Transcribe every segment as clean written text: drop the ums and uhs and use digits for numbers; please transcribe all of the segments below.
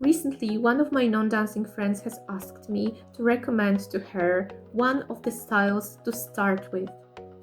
Recently, one of my non-dancing friends has asked me to recommend to her one of the styles to start with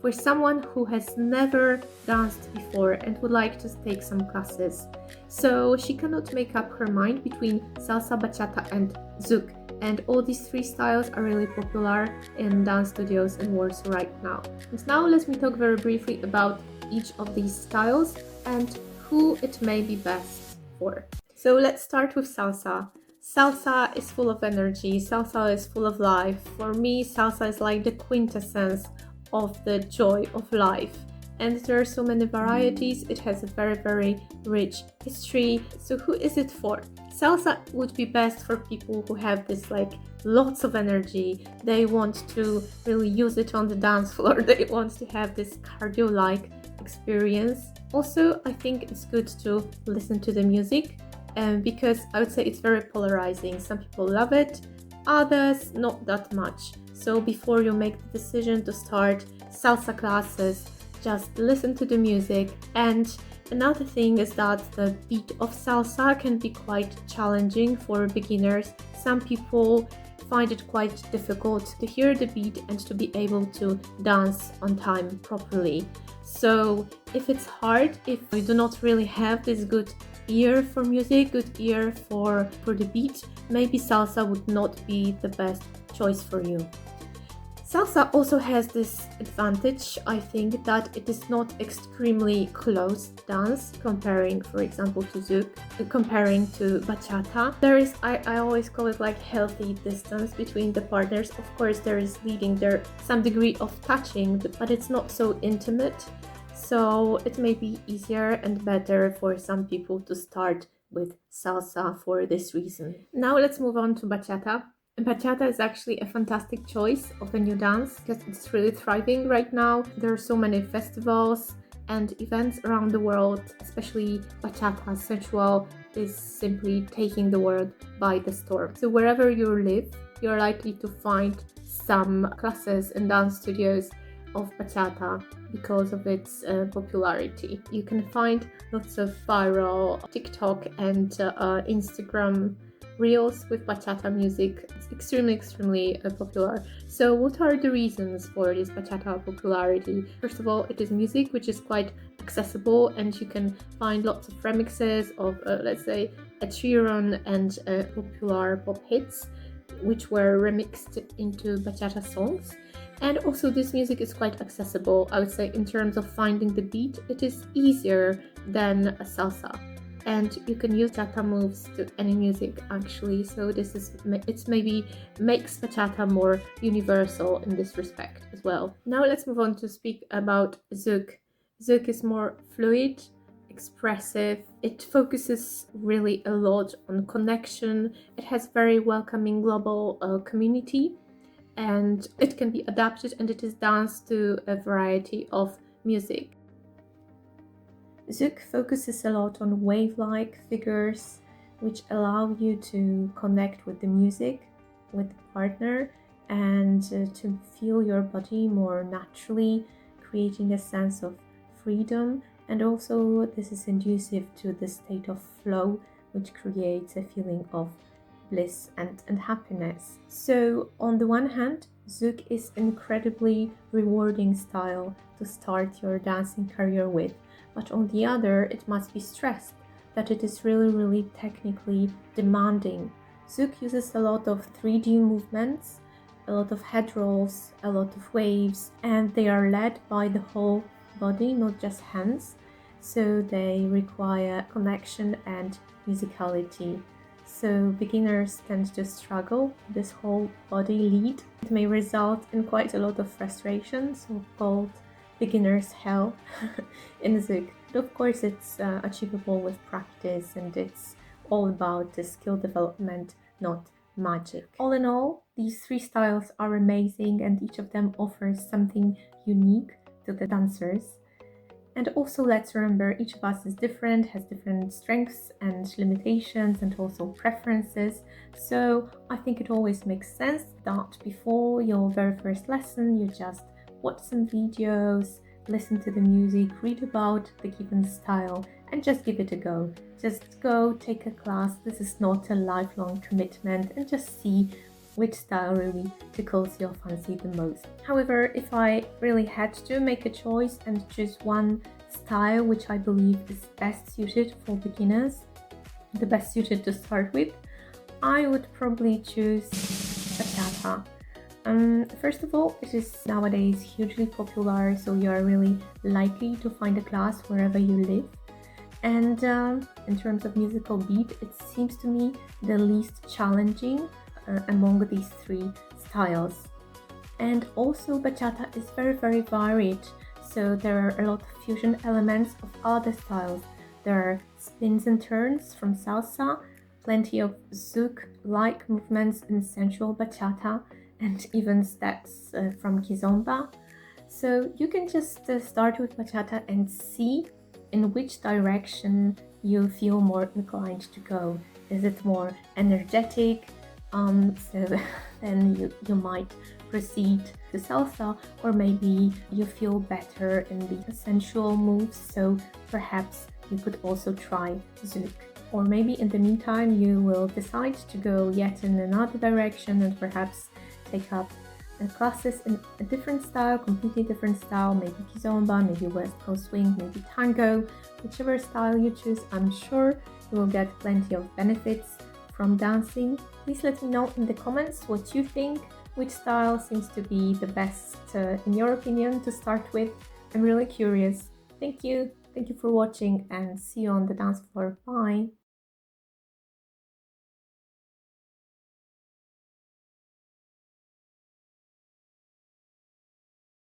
for someone who has never danced before and would like to take some classes. So she cannot make up her mind between salsa, bachata, and zouk. And all these three styles are really popular in dance studios in Warsaw right now. And now let me talk very briefly about each of these styles and who it may be best for. So let's start with salsa. Salsa is full of energy, salsa is full of life. For me, salsa is like the quintessence of the joy of life. And there are so many varieties, it has a very rich history. So who is it for? Salsa would be best for people who have this like lots of energy. They want to really use it on the dance floor. They want to have this cardio-like experience. Also, I think it's good to listen to the music because I would say it's very polarizing. Some people love it, others not that much. So before you make the decision to start salsa classes, just listen to the music. And another thing is that the beat of salsa can be quite challenging for beginners. Some people find it quite difficult to hear the beat and to be able to dance on time properly. So if it's hard, if you do not really have this good ear for music, good ear for the beat, maybe salsa would not be the best choice for you. Salsa also has this advantage, I think, that it is not extremely close dance comparing, for example, to zouk, comparing to bachata. There is, I always call it like healthy distance between the partners. Of course, there is leading there some degree of touching, but it's not so intimate. So it may be easier and better for some people to start with salsa for this reason. Now let's move on to bachata. Bachata is actually a fantastic choice of a new dance because it's really thriving right now. There are so many festivals and events around the world, especially bachata, sensual, is simply taking the world by the storm. So wherever you live, you're likely to find some classes and dance studios of bachata because of its popularity. You can find lots of viral TikTok and Instagram reels with bachata music. It's extremely popular. So what are the reasons for this bachata popularity? First of all, it is music which is quite accessible and you can find lots of remixes of let's say Ed Sheeran and popular pop hits which were remixed into bachata songs. And also this music is quite accessible. I would say in terms of finding the beat, it is easier than a salsa. And you can use bachata moves to any music actually, so it's maybe makes bachata more universal in this respect as well. Now let's move on to speak about zouk. Zouk is more fluid, expressive. It focuses really a lot on connection. It has very welcoming global community, and it can be adapted and it is danced to a variety of music. Zouk focuses a lot on wave-like figures which allow you to connect with the music, with the partner, and to feel your body more naturally, creating a sense of freedom. And also this is conducive to the state of flow, which creates a feeling of bliss and happiness. So on the one hand, Zouk is incredibly rewarding style to start your dancing career with, but on the other, it must be stressed that it is really technically demanding. Zouk uses a lot of 3D movements, a lot of head rolls, a lot of waves, and they are led by the whole body, not just hands, so they require connection and musicality. So beginners tend to struggle with this whole body lead. It may result in quite a lot of frustration, so-called beginner's hell in Zouk. But of course it's achievable with practice and it's all about the skill development, not magic. All in all, these three styles are amazing and each of them offers something unique to the dancers. And also let's remember each of us is different, has different strengths and limitations and also preferences. So I think it always makes sense that before your very first lesson, you just watch some videos, listen to the music, read about the given style and just give it a go. Just go take a class. This is not a lifelong commitment, and just see which style really tickles your fancy the most. However, if I really had to make a choice and choose one style which I believe is best suited for beginners, the best suited to start with, I would probably choose bachata. First of all, it is nowadays hugely popular, so you are really likely to find a class wherever you live. And in terms of musical beat, it seems to me the least challenging among these three styles. And also, bachata is very, very varied, so there are a lot of fusion elements of other styles. There are spins and turns from salsa, plenty of Zouk-like movements in sensual bachata, and even steps from kizomba. So you can just start with bachata and see in which direction you feel more inclined to go. Is it more energetic? So then you might proceed to salsa, or maybe you feel better in the sensual moves, so perhaps you could also try Zouk. Or maybe in the meantime you will decide to go yet in another direction and perhaps take up classes in a different style, completely different style, maybe kizomba, maybe West Coast swing, maybe tango. Whichever style you choose, I'm sure you will get plenty of benefits from dancing. Please let me know in the comments what you think, which style seems to be the best in your opinion to start with. I'm really curious. Thank you for watching, and see you on the dance floor. Bye!